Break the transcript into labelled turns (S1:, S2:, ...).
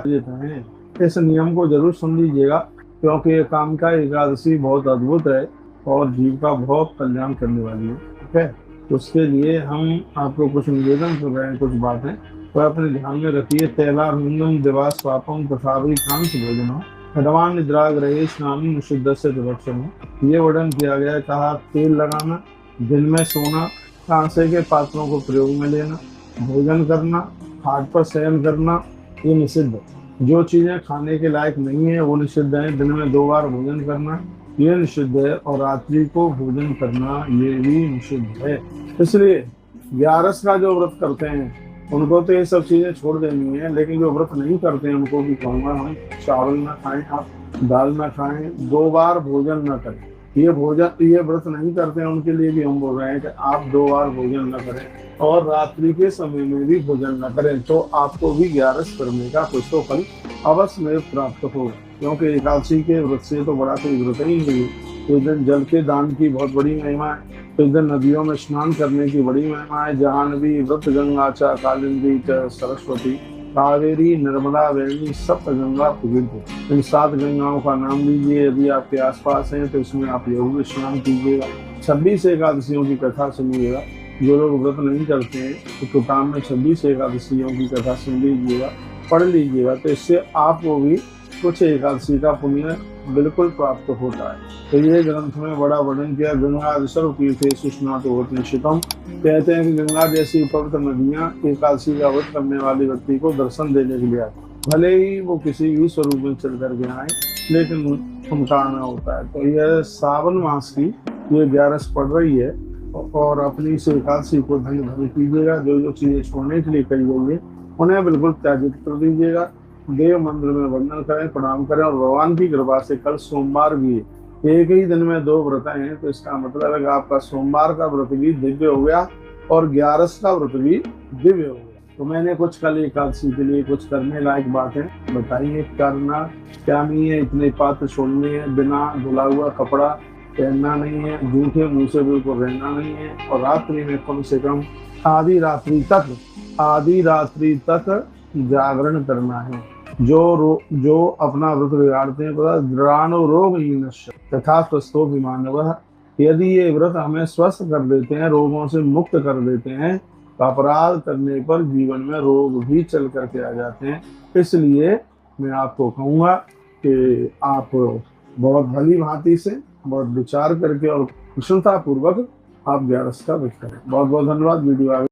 S1: देते हैं। इस नियम को जरूर सुन लीजिएगा, क्योंकि ये कामिका एकादशी बहुत अद्भुत है और जीव का बहुत कल्याण करने वाली है। ठीक है, तो उसके लिए हम आपको कुछ निवेदन कर रहे हैं, कुछ बातें तो अपने ध्यान में रखिए। तैलारविंदम दिवास पापम तथापि कांस भोजनम हडवान निद्राग रहे स्नानी निषिद्ध से विवक्षण। ये वर्णन किया गया है। कहा तेल लगाना, दिन में सोना, कांसे के पात्रों को प्रयोग में लेना, भोजन करना, खाट पर शयन करना, ये निषिद्ध है। जो चीजें खाने के लायक नहीं है वो निषिद्ध है। दिन में 2 बार भोजन करना ये निषिद्ध है, और रात्रि को भोजन करना ये भी निषिद्ध है। इसलिए ग्यारस का जो व्रत करते हैं उनको तो ये सब चीजें छोड़ देनी है, लेकिन जो व्रत नहीं करते हैं उनको भी कहूंगा हम चावल ना खाएं, आप दाल ना खाएं, 2 बार भोजन ना करें। ये व्रत नहीं करते हैं उनके लिए भी हम बोल रहे हैं कि आप 2 बार भोजन न करें और रात्रि के समय में भी भोजन न करें, तो आपको भी ग्यारस करने का कुछ तो फल अवश्य में प्राप्त होगा। क्योंकि एकादशी के व्रत से तो बड़ा कोई व्रत ही नहीं है। इस दिन जल के दान की बहुत बड़ी महिमा है। इस दिन नदियों में स्नान करने की बड़ी महिमा है। जाह्नवी व्रत गंगा च कालिंदी च सरस्वती कावेरी नर्मदा वेणी सप्त गंगा प्रसिद्ध। इन 7 गंगाओं का नाम लीजिए। यदि आपके आसपास हैं तो इसमें आप योग स्नान कीजिएगा। 26 एकादशियों की कथा सुनिएगा। जो लोग व्रत नहीं करते हैं तो किताब में 26 एकादशियों की कथा सुन लीजिएगा, पढ़ लीजिएगा, तो इससे आपको भी कुछ एकादशी का पुण्य बिल्कुल प्राप्त होता है। तो ये ग्रंथ में बड़ा वर्णन किया। गंगा सर्व तीर्थे सुष्णा तो निश्चितम। कहते हैं कि गंगा जैसी पवित्र नदियां एकादशी का व्रत करने वाले व्यक्ति को दर्शन देने के लिए आती, भले ही वो किसी भी स्वरूप में चल करके आए, लेकिन उनका आना होता है। तो यह सावन मास की ये 11 पड़ रही है, और अपनी इस एकादशी को धन्य धन्य कीजिएगा। जो जो चीजें छोड़ने के लिए कही गई है उन्हें बिल्कुल त्याजित कर दीजिएगा। देव मंदिर में वंदन करें, प्रणाम करें, और भगवान की कृपा से कल सोमवार भी है। एक ही दिन में 2 व्रत हैं, तो इसका मतलब है कि आपका सोमवार का व्रत भी दिव्य हो गया और 11 का व्रत भी दिव्य हो गया। तो मैंने कुछ कल एकादशी के लिए कुछ करने लायक बातें बताई है। करना क्या नहीं है, इतने पात्र छोड़ने हैं, बिना धुला हुआ कपड़ा पहनना नहीं है, जूठे मुंह से बिल्कुल रहना नहीं है, और रात्रि में कम से कम आधी रात्रि तक जागरण करना है। जो अपना व्रत बिगाड़ते हैं द्राणो रोग तथा स्वस्थो भी मानव। यदि ये व्रत हमें स्वस्थ कर देते हैं, रोगों से मुक्त कर देते हैं, तो अपराध करने पर जीवन में रोग भी चल करके आ जाते हैं। इसलिए मैं आपको कहूँगा कि आप बहुत भली भांति से, बहुत विचार करके और कुशलता पूर्वक आप 11 का व्रत करें। बहुत बहुत धन्यवाद। वीडियो